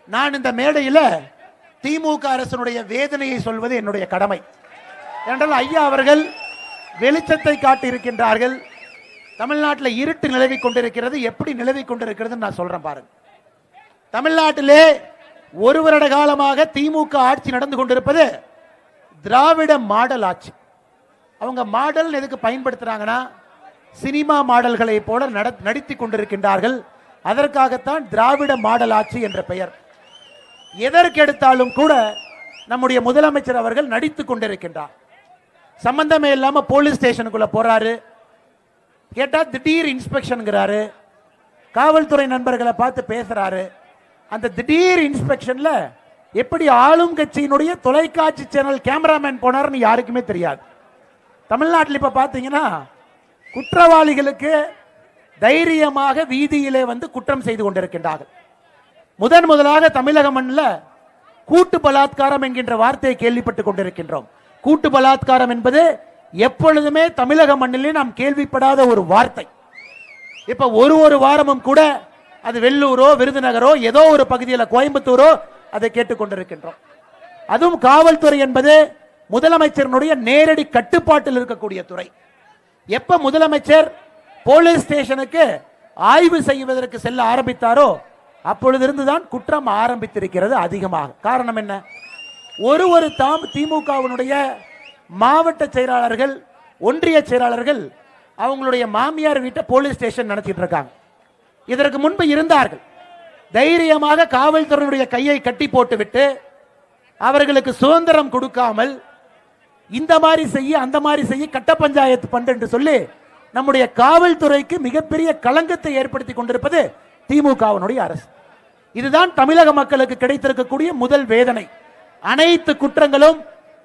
நான் இந்த மேடையில் திமுக அரசனுடைய வேதனையை சொல்வது என்னுடைய கடமை. என்றால் ஐயா அவர்கள் வெளிச்சத்தை காட்டி இருக்கின்றார்கள். தமிழ்நாட்டில் இருட்டு நிலவி கொண்டிருக்கிறது. எப்படி நிலவி கொண்டிருக்கிறது நான் சொல்றேன் பாருங்க. தமிழ்நாட்டிலே ஒரு வருட காலமாக திமுக ஆட்சி நடந்து கொண்டிருப்பது திராவிட மாடல் ஆட்சி. அவங்க மாடல் எதுக்கு பயன்படுத்துறாங்கன்னா, சினிமா மாடல்களை போல நடித்துக் கொண்டிருக்கின்றார்கள். அதற்காகத்தான் திராவிட மாடல் ஆட்சி என்ற பெயர். எதற்கெடுத்தாலும் கூட நம்முடைய முதலமைச்சர் அவர்கள் நடித்துக் கொண்டிருக்கின்றார். சம்பந்தமே இல்லாம போலீஸ் ஸ்டேஷனுக்குள்ள போறாரு, கேட்டா திடீர் இன்ஸ்பெக்ஷன்ங்கிறாரு, காவல்துறை நண்பர்களை பார்த்து பேசுறாரு. அந்த திடீர் இன்ஸ்பெக்ஷன்ல எப்படி ஆளும் கட்சியினுடைய தொலைக்காட்சி சேனல் கேமராமேன் போனார்னு யாருக்குமே தெரியாது. தமிழ்நாட்டில் இப்ப பாத்தீங்கன்னா குற்றவாளிகளுக்கு தைரியமாக வீதியிலே வந்து குற்றம் செய்து கொண்டிருக்கின்றார்கள். முதலாக தமிழக மண்ணில் கூட்டு பலாத்காரம் என்கின்ற வார்த்தையை கேள்விப்பட்டுக் கொண்டிருக்கின்றோம். கூட்டு பலாத்காரம் என்பது எப்பொழுதுமே தமிழக மண்ணிலே நாம் கேள்விப்படாத ஒரு வார்த்தை. இப்ப ஒரு வாரமும் கூட அது வெள்ளூரோ விருதுநகரோ ஏதோ ஒரு பகுதியில் கோயம்புத்தூரோ அதை கேட்டுக்கொண்டிருக்கின்றோம். அதுவும் காவல்துறை என்பது முதலமைச்சருடைய நேரடி கட்டுப்பாட்டில் இருக்கக்கூடிய துறை. எப்ப முதலமைச்சர் போலீஸ் ஸ்டேஷனுக்கு ஆய்வு செய்வதற்கு செல்ல ஆரம்பித்தாரோ அப்பொழுதிருந்துதான் குற்றம் ஆரம்பித்திருக்கிறது அதிகமாக. காரணம் என்ன? ஒரு திமுகவினுடைய மாவட்ட செயலாளர்கள், ஒன்றிய செயலாளர்கள் அவங்களுடைய மாமியார் வீட்டை போலீஸ் ஸ்டேஷன் நடத்திட்டு இருக்காங்க. இதற்கு முன்பு இருந்தார்கள். தைரியமாக காவல்துறையினுடைய கையை கட்டி போட்டுவிட்டு அவர்களுக்கு சுதந்திரம் கொடுக்காமல் இந்த மாதிரி செய்ய அந்த மாதிரி செய்ய கட்ட பஞ்சாயத்து பண்ற என்று சொல்லி நம்முடைய காவல்துறைக்கு மிகப்பெரிய களங்கத்தை ஏற்படுத்தி கொண்டிருப்பது திமுகவினுடைய அரசு. இதுதான் தமிழக மக்களுக்கு கிடைத்திருக்கக்கூடிய முதல் வேதனை. அனைத்து குற்றங்களும்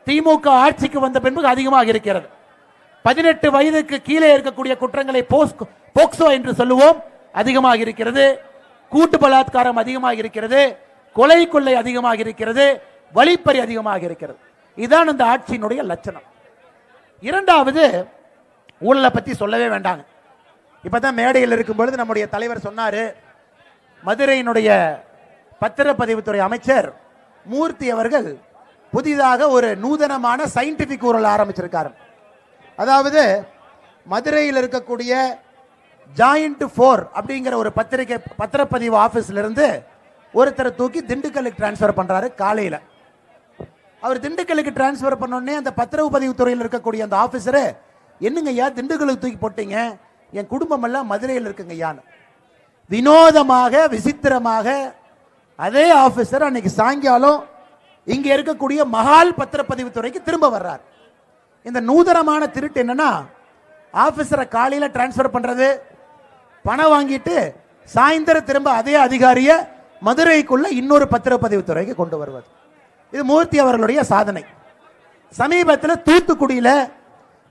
திமுக ஆட்சிக்கு வந்த பின்பு அதிகமாக இருக்கிறது. 18 வயதுக்கு கீழே இருக்கக்கூடிய குற்றங்களை போக்சோ என்று சொல்லுவோம், அதிகமாக இருக்கிறது. கூட்டு பலாத்காரம் அதிகமாக இருக்கிறது. கொலை கொள்ளை அதிகமாக இருக்கிறது. வழிப்பறி அதிகமாக இருக்கிறது. இதுதான் அந்த ஆட்சியினுடைய லட்சணம். இரண்டாவது, ஊழலை பத்தி சொல்லவே வேண்டாங்க. இப்பதான் மேடையில் இருக்கும் பொழுது நம்முடைய தலைவர் சொன்னாரு, மதுரையினுடைய பத்திரப்பதிவுத்துறை அமைச்சர் மூர்த்தி அவர்கள் புதிதாக ஒரு நூதனமான சயின்டிபிக் ஊழல் ஆரம்பிச்சிருக்காரு. அதாவது மதுரையில் இருக்கக்கூடிய ஜாயிண்ட் 4 அப்படிங்கிற ஒரு பத்திரப்பதிவு ஆபீஸ்ல இருந்து ஒருத்தரை தூக்கி திண்டுக்கலுக்கு டிரான்ஸ்பர் பண்றாரு. காலையில அவர் திண்டுக்கலுக்கு டிரான்ஸ்பர் பண்ணோடனே அந்த பத்திரப்பதிவு துறையில் இருக்கக்கூடிய அந்த ஆபீசரு, என்னங்க ஐயா திண்டுக்கலுக்கு தூக்கி போட்டீங்க, என் குடும்பம் எல்லாம் மதுரையில் இருக்குங்க ஐயான்னு வினோதமாக விசித்திரமாக அதே ஆபீசர் அன்னைக்கு சாயங்காலம் இங்க இருக்கக்கூடிய மகால் பத்திரப்பதிவு துறைக்கு திரும்ப வர்றார். இந்த நூதனமான திருட்டு என்னன்னா, ஆபீசரை காலையில டிரான்ஸ்பர் பண்றது, பணம் வாங்கிட்டு சாயந்தரம் திரும்ப அதே அதிகாரிய மதுரைக்குள்ள இன்னொரு பத்திரப்பதிவு துறைக்கு கொண்டு வருவது. இது மூர்த்தி அவர்களுடைய சாதனை. சமீபத்தில் தூத்துக்குடியில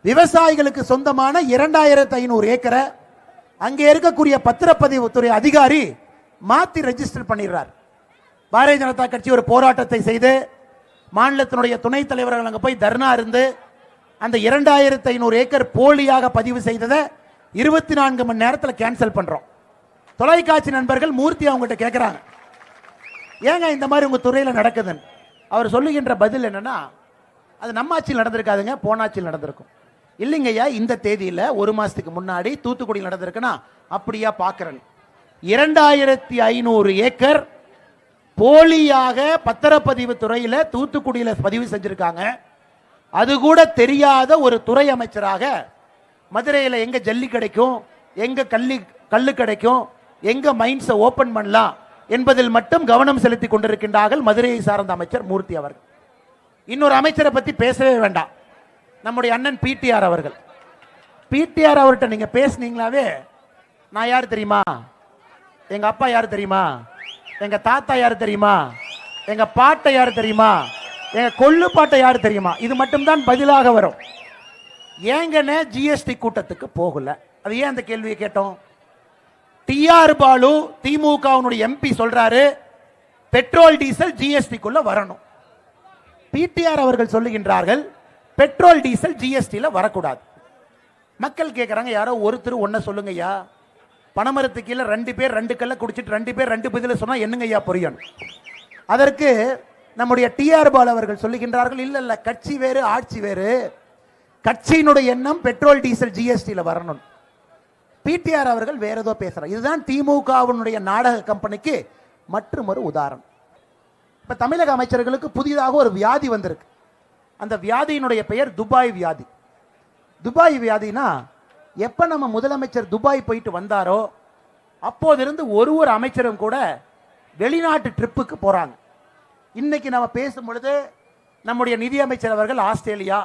விவசாயிகளுக்கு சொந்தமான 2500 ஏக்கரை அங்கே இருக்கக்கூடிய பத்திரப்பதிவு துறை அதிகாரி மாத்தி ரெஜிஸ்டர் பண்ணிடுறார். பாரதிய ஜனதா கட்சி ஒரு போராட்டத்தை செய்து மாநிலத்தினுடைய துணைத் தலைவர்கள் அங்கே போய் தர்ணா இருந்து அந்த 2500 ஏக்கர் போலியாக பதிவு செய்ததை 24 மணி நேரத்தில் கேன்சல் பண்றோம். தொலைக்காட்சி நண்பர்கள் மூர்த்தி அவங்ககிட்ட கேட்கிறாங்க, ஏங்க இந்த மாதிரி உங்க துறையில நடக்குதுன்னு. அவர் சொல்லுகின்ற பதில் என்னன்னா, அது நம்ம ஆட்சியில் நடந்திருக்காதுங்க, போன ஆட்சியில் நடந்திருக்கும். இல்லைங்கய்யா, இந்த தேதியில ஒரு மாசத்துக்கு முன்னாடி தூத்துக்குடியில் நடந்திருக்குன்னா அப்படியா பாக்குறேன். 2500 ஏக்கர் போலியாக பத்திரப்பதிவு துறையில தூத்துக்குடியில பதிவு செஞ்சிருக்காங்க. அது கூட தெரியாத ஒரு துறை அமைச்சராக மதுரையில் எங்க ஜல்லி கிடைக்கும், எங்க கல்லு கிடைக்கும், எங்க மைன்ஸை ஓபன் பண்ணலாம் என்பதில் மட்டும் கவனம் செலுத்தி கொண்டிருக்கின்றார்கள் மதுரையை சார்ந்த அமைச்சர் மூர்த்தி அவர்கள். இன்னொரு அமைச்சரை பத்தி பேசவே வேண்டாம், நம்முடைய அண்ணன் பிடிஆர் அவர்கள். பிடிஆர் அவர்கிட்ட நீங்க பேசுனீங்களாவே, நான் யார் தெரியுமா, எங்க அப்பா யார் தெரியுமா, எங்க தாத்தா யார் தெரியுமா, எங்க பாட்டை யார் தெரியுமா, எங்க கொள்ளு பாட்டை யார் தெரியுமா, இது மட்டும்தான் பதிலாக வரும். ஏங்கன்னு ஜிஎஸ்டி கூட்டத்துக்கு போகல. அது ஏன் அந்த கேள்வியை கேட்டோம்? டிஆர் பாலு திமுகவினுடைய எம்பி சொல்றாரு, பெட்ரோல் டீசல் ஜிஎஸ்டிக்குள்ள வரணும். பிடிஆர் அவர்கள் சொல்லுகின்றார்கள், பெட்ரோல் டீசல் ஜிஎஸ்டியில் வரக்கூடாது. மக்கள் கேட்குறாங்க, யாரோ ஒருத்தர் ஒன்ன சொல்லுங்கய்யா, பணமரத்து கீழே 2 பேர் 2 கல்ல குடிச்சிட்டு 2 பேர் 2 பதில சொன்னா என்னங்க ஐயா புரியணும்? அதற்கு நம்முடைய டிஆர் பால் அவர்கள் சொல்லுகின்றார்கள், இல்ல இல்ல கட்சி வேறு ஆட்சி வேறு, கட்சியினுடைய எண்ணம் பெட்ரோல் டீசல் ஜிஎஸ்டியில வரணும். பிடிஆர் அவர்கள் வேற ஏதோ பேசுறாங்க. இதுதான் திமுகவினுடைய நாடக கம்பெனிக்கு மற்றொரு உதாரணம். இப்ப தமிழக அமைச்சர்களுக்கு புதிதாக ஒரு வியாதி வந்திருக்கு. அந்த வியாதியினுடைய பெயர் துபாய் வியாதி. துபாய் வியாதினா எப்ப நம்ம முதலமைச்சர் துபாய் போயிட்டு வந்தாரோ அப்போதிருந்து ஒரு அமைச்சரும் கூட வெளிநாட்டு ட்ரிப்புக்கு போறாங்க. இன்னைக்கு நம்ம பேசும் பொழுது நம்முடைய நிதியமைச்சர் அவர்கள் ஆஸ்திரேலியா,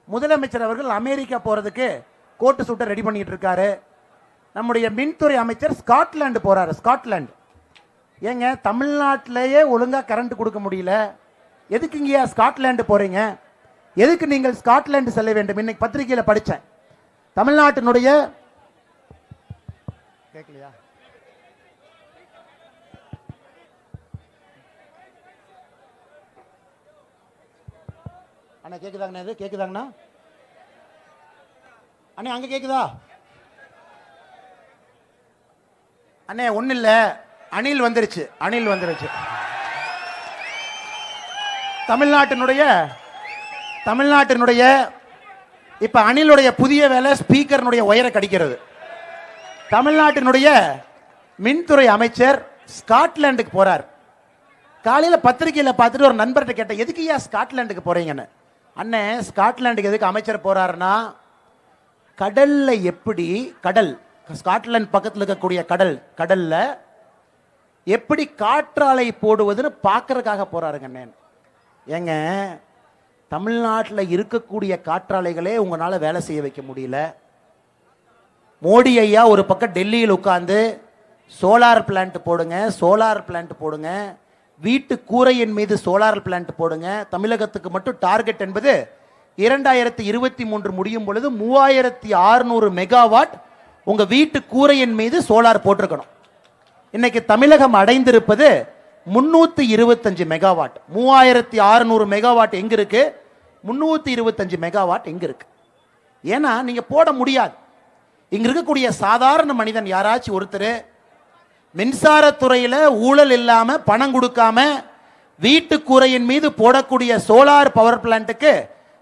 முதலமைச்சர் அவர்கள் அமெரிக்கா போறதுக்கு கோட்டு சூட்டை ரெடி பண்ணிட்டு இருக்காரு. நம்முடைய மின்துறை அமைச்சர் ஸ்காட்லாந்து போறாரு. ஸ்காட்லாந்து ஏங்க, தமிழ்நாட்டிலேயே ஒழுங்கா கரண்ட் கொடுக்க முடியல, எதுக்கு இங்கேயா ஸ்காட்லாந்து போறீங்க? எதுக்கு நீங்கள் ஸ்காட்லாந்து செல்ல வேண்டும்? இன்னைக்கு பத்திரிகையில படிச்சேன், தமிழ்நாட்டினுடைய கேட்கலையா அண்ணா? கேக்குதாங்கண்ணா? இது கேக்குதாங்கண்ணா? அண்ணே அங்க கேக்குதா அண்ணே? ஒண்ணு இல்ல, அணில் வந்துருச்சு, அணில் வந்துருச்சு. தமிழ்நாட்டினுடைய இப்ப அணிலுடைய புதிய வேலை ஸ்பீக்கர்னுடைய ஒயரை கடிக்கிறது. தமிழ்நாட்டினுடைய மின்துறை அமைச்சர் ஸ்காட்லாந்துக்கு போறார். காலையில பத்திரிகையில பார்த்துட்டு ஒரு நண்பர்கிட்ட கேட்டேன், எதுக்கு ஐயா ஸ்காட்லாந்துக்கு போறீங்கன்னு. அண்ணன், ஸ்காட்லாந்துக்கு எதுக்கு அமைச்சர் போறாருன்னா, கடல்ல எப்படி ஸ்காட்லாந்து பக்கத்தில் இருக்கக்கூடிய கடல்ல எப்படி காற்றாலை போடுவதுன்னு பார்க்கறதுக்காக போறாருங்க. ஏங்க, தமிழ்நாட்டில் இருக்கக்கூடிய காற்றாலைகளே உங்களால வேலை செய்ய வைக்க முடியல. மோடி ஐயா ஒரு பக்கம் டெல்லியில் உட்கார்ந்து சோலார் பிளான்ட் போடுங்க, வீட்டு கூரையின் மீது சோலார் பிளான்ட் போடுங்க. தமிழகத்துக்கு மட்டும் டார்கெட் என்பது 2023 முடியும் பொழுது 3600 மெகாவாட் உங்க வீட்டு கூரையின் மீது சோலார் போட்டிருக்கணும். இன்னைக்கு தமிழகம் அடைந்திருப்பது 325 மெகாவாட். 3600 மெகாவாட் எங்க இருக்கு? 325 மெகாவாட் எங்க இருக்கு? ஏன்னா நீங்க போட முடியாது. இங்க இருக்கக்கூடிய சாதாரண மனிதன் யாராச்சும் ஒருத்தர் மின்சாரத்துறையில ஊழல் இல்லாம பணம் கொடுக்காம வீட்டு கூரையின் மீது போடக்கூடிய சோலார் பவர் பிளான்ட்டுக்கு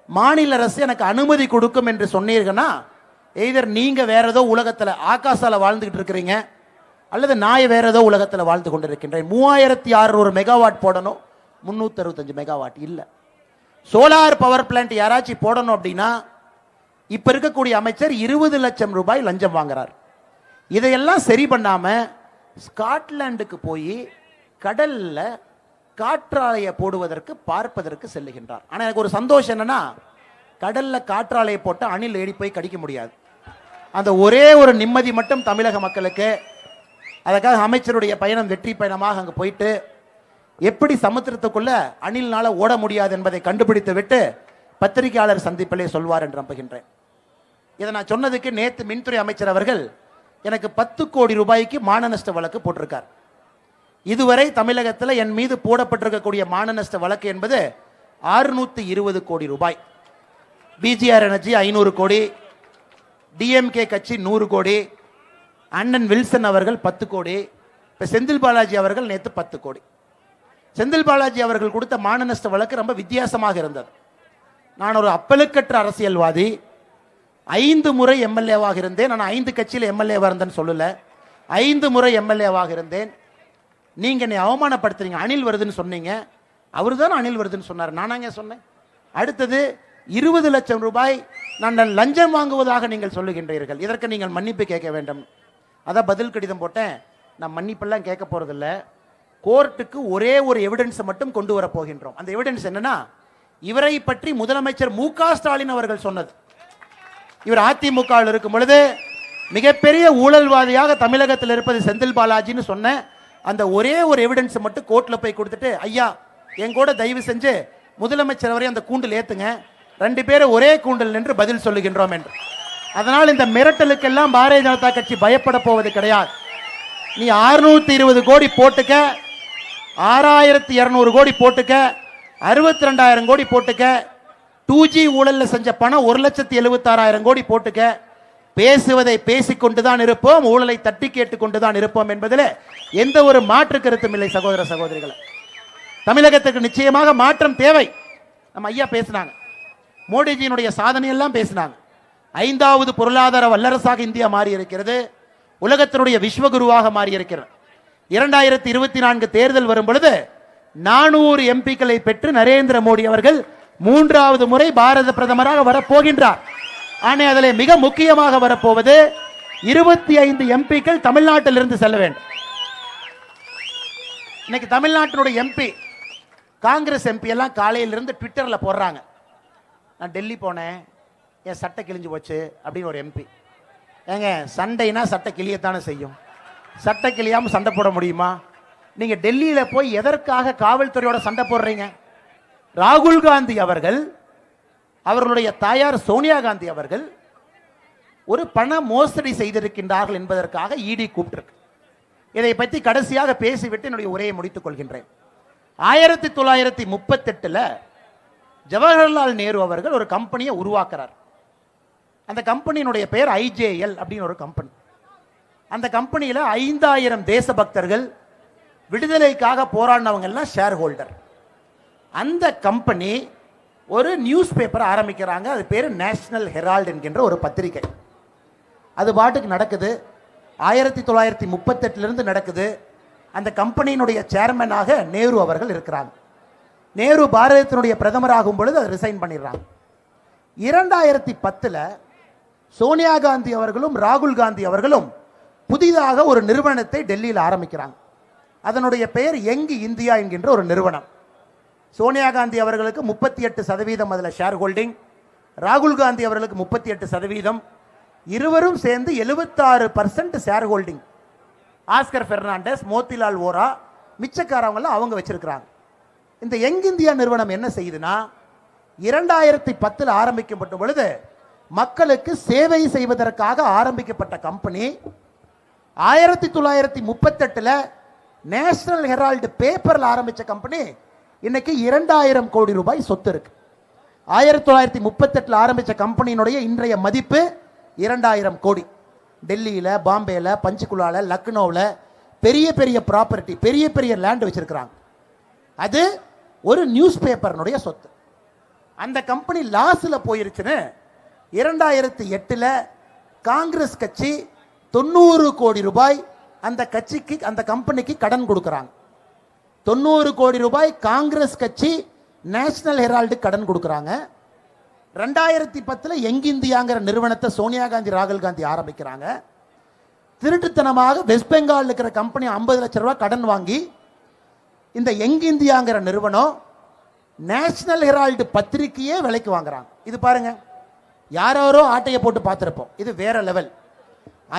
மாநில அரசு எனக்கு அனுமதி கொடுக்கும் என்று சொன்னீங்கன்னா, எய்தர் நீங்க வேற ஏதோ உலகத்துல ஆகாசால வாழ்ந்துகிட்டு இருக்கிறீங்க, அல்லது நான் வேற ஏதோ உலகத்தில் வாழ்ந்து கொண்டிருக்கின்றேன். 3600 மெகாவாட் போடணும், 365 மெகாவாட் இல்ல. சோலார் பவர் பிளான்ட் யாராச்சும் போடணும் அப்படின்னா இப்ப இருக்கக்கூடிய அமைச்சர் 20 லட்சம் ரூபாய் லஞ்சம் வாங்குறார். இதையெல்லாம் சரி பண்ணாம ஸ்காட்லாந்துக்கு போய் கடல்ல காற்றாலையை போடுவதற்கு பார்ப்பதற்கு செல்லுகின்றார். ஆனா எனக்கு ஒரு சந்தோஷம் என்னன்னா, கடல்ல காற்றாலையை போட்ட அணில் ஏறி போய் கடிக்க முடியாது. அந்த ஒரே ஒரு நிம்மதி மட்டும் தமிழக மக்களுக்கு. அதுக்காக அமைச்சருடைய பயணம் வெற்றி பயணமாக அங்கு போயிட்டு எப்படி சமுத்திரத்துக்குள்ள அணில்னால ஓட முடியாது என்பதை கண்டுபிடித்து விட்டு பத்திரிகையாளர் சந்திப்பிலே சொல்வார் என்று நம்புகின்றேன். இதை நான் சொன்னதுக்கு நேற்று மின்துறை அமைச்சர் அவர்கள் எனக்கு 10 கோடி ரூபாய்க்கு மான நஷ்ட வழக்கு போட்டிருக்கார். இதுவரை தமிழகத்தில் என் மீது போடப்பட்டிருக்கக்கூடிய மான நஷ்ட வழக்கு என்பது 620 கோடி ரூபாய். பிஜிஆர் எனர்ஜி 500 கோடி, டிஎம்கே கட்சி 100 கோடி, அண்ணன் வில்சன் அவர்கள் 10 கோடி, இப்ப செந்தில் பாலாஜி அவர்கள் நேற்று 10 கோடி. செந்தில் பாலாஜி அவர்கள் கொடுத்த மான நஷ்ட வழக்கு ரொம்ப வித்தியாசமாக இருந்தது. நான் ஒரு அப்பலுக்கற்ற அரசியல்வாதி, 5 முறை எம்எல்ஏவாக இருந்தேன். நான் 5 கட்சியில் எம்எல்ஏவாக இருந்தேன்னு சொல்லல, 5 முறை எம்எல்ஏவாக இருந்தேன். நீங்க என்னை அவமானப்படுத்துறீங்க, அணில் வருதுன்னு சொன்னீங்க. அவரு தான் அணில் வருதுன்னு சொன்னார், நானாங்க சொன்னேன். அடுத்தது 20 லட்சம் ரூபாய் நான் லஞ்சம் வாங்குவதாக நீங்கள் சொல்லுகின்றீர்கள், இதற்கு நீங்கள் மன்னிப்பு கேட்க வேண்டும். அதான் பதில் கடிதம் போட்டேன். நான் மன்னிப்பெல்லாம் கேட்க போறதில்லை, கோர்ட்டுக்கு ஒரே ஒரு எவிடன்ஸை மட்டும் கொண்டு வர போகின்றோம். அந்த எவிடன்ஸ் என்னன்னா, இவரை பற்றி முதலமைச்சர் மு.க. ஸ்டாலின் அவர்கள் சொன்னது. இவர் அதிமுக இருக்கும் பொழுது மிகப்பெரிய ஊழல்வாதியாக தமிழகத்தில் இருப்பது செந்தில் பாலாஜின்னு சொன்ன அந்த ஒரே ஒரு எவிடன்ஸ் மட்டும் கோர்ட்ல போய் கொடுத்துட்டு, ஐயா என் கூட தயவு செஞ்சு முதலமைச்சர் அவரை அந்த கூண்டில் ஏத்துங்க, 2 பேரும் ஒரே கூண்டில் நின்று பதில் சொல்லுகின்றோம் என்று. அதனால் இந்த மிரட்டலுக்கெல்லாம் பாரதிய ஜனதா கட்சி பயப்பட போவது கிடையாது. நீ 620 கோடி போட்டுக்க, 6200 கோடி போட்டுக்க, 62000 கோடி போட்டுக்க, 2G ஊழல்ல செஞ்ச பணம் 1,76,000 கோடி போட்டுக்க, பேசுவதை பேசிக்கொண்டுதான் இருப்போம், ஊழலை தட்டி கேட்டுக் கொண்டுதான் இருப்போம் என்பதில் எந்த ஒரு மாற்று கருத்தும் இல்லை. சகோதர சகோதரிகளை, தமிழகத்துக்கு நிச்சயமாக மாற்றம் தேவை. நம்ம ஐயா பேசினாங்க, மோடிஜியினுடைய சாதனை எல்லாம் பேசினாங்க. 5வது பொருளாதார வல்லரசாக இந்தியா மாறி இருக்கிறது. உலகத்தினுடைய விஸ்வகுருவாக மாறி இருக்கிறது. 2024 தேர்தல் வரும் பொழுது 400 எம்பிக்களை பெற்று நரேந்திர மோடி அவர்கள் 3வது முறை பாரத பிரதமராக வரப்போகின்றார். ஆனால் அதில் மிக முக்கியமாக வரப்போவது 25 எம்பிக்கள் தமிழ்நாட்டிலிருந்து செல்ல வேண்டும். இன்னைக்கு தமிழ்நாட்டினுடைய எம்பி, காங்கிரஸ் எம்பி எல்லாம் காலையிலிருந்து ட்விட்டர்ல போடுறாங்க, நான் டெல்லி போனேன், என் சட்டை கிழிஞ்சு போச்சு அப்படின்னு. ஒரு எம்பி, ஏங்க சண்டைனா சட்டை கிளியத்தானே செய்யும், சட்டை கிளியாம சண்டை போட முடியுமா? நீங்க டெல்லியில போய் எதற்காக காவல்துறையோட சண்டை போடுறீங்க? ராகுல் காந்தி அவர்கள், அவர்களுடைய தாயார் சோனியா காந்தி அவர்கள் ஒரு பண மோசடி செய்திருக்கின்றார்கள் என்பதற்காக இடி கூப்பிட்டிருக்கு. இதை பற்றி கடைசியாக பேசிவிட்டு என்னுடைய உரையை முடித்துக் கொள்கின்றேன். 1938 ஜவஹர்லால் நேரு அவர்கள் ஒரு கம்பெனியை உருவாக்குறார். அந்த கம்பெனியினுடைய பெயர் IJL அப்படின்னு ஒரு கம்பெனி. அந்த கம்பெனியில் 5000 தேசபக்தர்கள், விடுதலைக்காக போராடினவங்க எல்லாம் ஷேர் ஹோல்டர். அந்த கம்பெனி ஒரு நியூஸ் பேப்பர் ஆரம்பிக்கிறாங்க. அது பேர் நேஷனல் ஹெரால்டு என்கின்ற ஒரு பத்திரிகை. அது பாட்டுக்கு நடக்குது. 1938 நடக்குது. அந்த கம்பெனியினுடைய சேர்மனாக நேரு அவர்கள் இருக்கிறாங்க. நேரு பாரதத்தினுடைய பிரதமராகும் பொழுது அதை ரிசைன் பண்ணிடுறாங்க. 2010 சோனியா காந்தி அவர்களும் ராகுல் காந்தி அவர்களும் புதிதாக ஒரு நிறுவனத்தை டெல்லியில் ஆரம்பிக்கிறாங்க. அதனுடைய பெயர் யங் இந்தியா என்கின்ற ஒரு நிறுவனம். சோனியா காந்தி அவர்களுக்கு 38% அதில் ஷேர் ஹோல்டிங், ராகுல் காந்தி அவர்களுக்கு 38%, இருவரும் சேர்ந்து 76% ஷேர் ஹோல்டிங். ஆஸ்கர் பெர்னாண்டஸ், மோத்திலால் ஓரா, மிச்சக்காரவங்களாம் அவங்க வச்சிருக்கிறாங்க. இந்த யங் இந்தியா நிறுவனம் என்ன செய்யுதுன்னா, 2010 ஆரம்பிக்கப்பட்ட பொழுது மக்களுக்கு சேவை செய்வதற்காக ஆரம்பிக்கப்பட்ட கம்பெனி 1938 நேஷனல் ஹெரால்டு பேப்பரில் ஆரம்பித்த கம்பெனி இன்னைக்கு 2000 கோடி ரூபாய் சொத்து இருக்கு. 1938 ஆரம்பித்த கம்பெனியினுடைய இன்றைய மதிப்பு 2000 கோடி. டெல்லியில், பாம்பேல, பஞ்சுகுலால, லக்னோவில் பெரிய பெரிய ப்ராப்பர்ட்டி, பெரிய பெரிய லேண்ட் வச்சிருக்கிறாங்க. அது ஒரு நியூஸ் பேப்பர்னுடைய சொத்து. அந்த கம்பெனி லாஸில் போயிருச்சுன்னு 2008 காங்கிரஸ் கட்சி 90 கோடி ரூபாய் அந்த கட்சிக்கு, அந்த கம்பெனிக்கு கடன் கொடுக்குறாங்க. 90 கோடி ரூபாய் காங்கிரஸ் கட்சி நேஷனல் ஹெரால்டு கடன் கொடுக்குறாங்க. 2010 யங் இந்தியாங்கிற நிறுவனத்தை சோனியா காந்தி ராகுல் காந்தி ஆரம்பிக்கிறாங்க. திருட்டுத்தனமாக வெஸ்ட் பெங்கால் இருக்கிற கம்பெனி 50 லட்சம் ரூபாய் கடன் வாங்கி இந்த யங் இந்தியாங்கிற நிறுவனம் நேஷனல் ஹெரால்டு பத்திரிகையே விலைக்கு வாங்குறாங்க. இது பாருங்க, யாரோ ஆட்டையை போட்டு பார்த்துருப்போம். இது வேற லெவல்.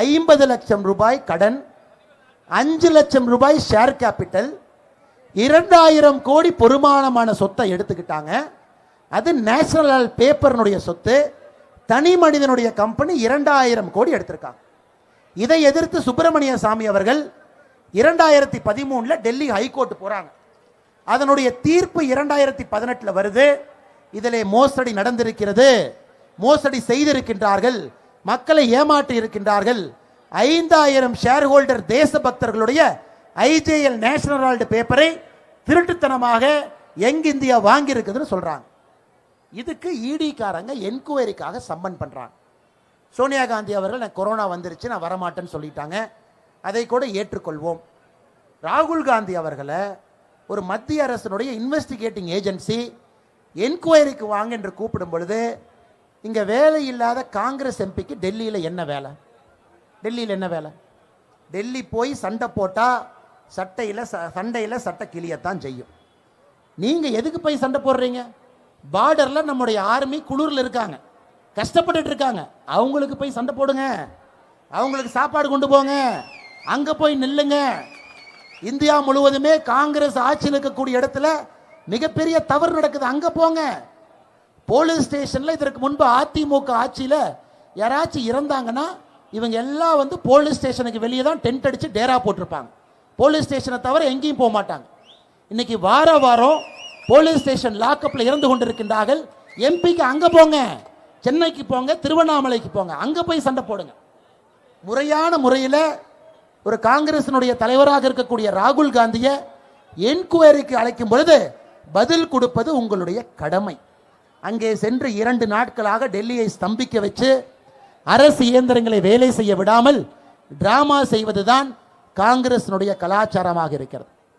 50 லட்சம் ரூபாய் கடன், 5 லட்சம் ரூபாய் ஷேர் கேபிட்டல், 2000 கோடி பொறுமானமான சொத்தை எடுத்துக்கிட்டாங்க. அது நேஷனல் பேப்பர்னுடைய சொத்து. தனி மனிதனுடைய கம்பெனி 2000 கோடி எடுத்திருக்காங்க. இதை எதிர்த்து சுப்பிரமணிய சாமி அவர்கள் 2013 டெல்லி ஹைகோர்ட் போறாங்க. அதனுடைய தீர்ப்பு 2018 வருது. இதிலே மோசடி நடந்திருக்கிறது, மோசடி செய்திருக்கின்றார்கள், மக்களை ஏமாற்றி இருக்கின்றார்கள். 5000 ஷேர் ஹோல்டர் தேசபக்தர்களுடைய IJL நேஷனல் ஹெரால்டு பேப்பரை திருட்டுத்தனமாக யங் இந்தியா வாங்கி இருக்குதுன்னு சொல்றாங்க. இதுக்கு இடி காரங்க என்கொயரிக்காக சம்மன் பண்றாங்க. சோனியா காந்தி அவர்கள் நான் கொரோனா வந்துருச்சு, நான் வரமாட்டேன்னு சொல்லிட்டாங்க. அதை கூட ஏற்றுக்கொள்வோம். ராகுல் காந்தி அவர்களை ஒரு மத்திய அரசினுடைய இன்வெஸ்டிகேட்டிங் ஏஜென்சி என்கொயரிக்கு வாங்க என்று கூப்பிடும் பொழுது, இங்க வேலை இல்லாத காங்கிரஸ் எம்பிக்கு டெல்லியில் என்ன வேலை? டெல்லியில் என்ன வேலை? டெல்லி போய் சண்டை போட்டா சண்டையில் சட்டை கிளியத்தான் செய்யும். நீங்க எதுக்கு போய் சண்டை போடுறீங்க? பார்டர்ல நம்முடைய ஆர்மி குளிர்ல இருக்காங்க, கஷ்டப்பட்டு இருக்காங்க. அவங்களுக்கு போய் சண்டை போடுங்க, அவங்களுக்கு சாப்பாடு கொண்டு போங்க, அங்க போய் நில்லுங்க. இந்தியா முழுவதுமே காங்கிரஸ் ஆட்சியில் இருக்கக்கூடிய இடத்துல மிகப்பெரிய தவறு நடக்குது, அங்க போங்க. போலீஸ் ஸ்டேஷன்ல இதற்கு முன்பு அதிமுக ஆட்சியில் யாராச்சும் இறந்தாங்கன்னா இவங்க எல்லாம் வந்து போலீஸ் ஸ்டேஷனுக்கு வெளியே தான் டென்ட் அடிச்சு டேரா போட்டிருப்பாங்க. போலீஸ் ஸ்டேஷனை தவிர எங்கேயும் போக மாட்டாங்க. இன்னைக்கு வார வாரம் போலீஸ் ஸ்டேஷன் லாக்அப்ல இருந்து கொண்டிருக்கின்றார்கள். எம்பிக்கு அங்க போங்க, சென்னைக்கு போங்க, திருவண்ணாமலைக்கு போங்க, அங்க போய் சண்டை போடுங்க. முறையான முறையில் ஒரு காங்கிரசினுடைய தலைவராக இருக்கக்கூடிய ராகுல் காந்தியை என்கொயரிக்கு அழைக்கும் பொழுது பதில் கொடுப்பது உங்களுடைய கடமை. அங்கே சென்று 2 நாட்களாக டெல்லியை ஸ்தம்பிக்க வச்சு அரசு இயந்திரங்களை வேலை செய்ய விடாமல் டிராமா செய்வதுதான் காங்கிரசினுடைய கலாச்சாரமாக இருக்கிறது.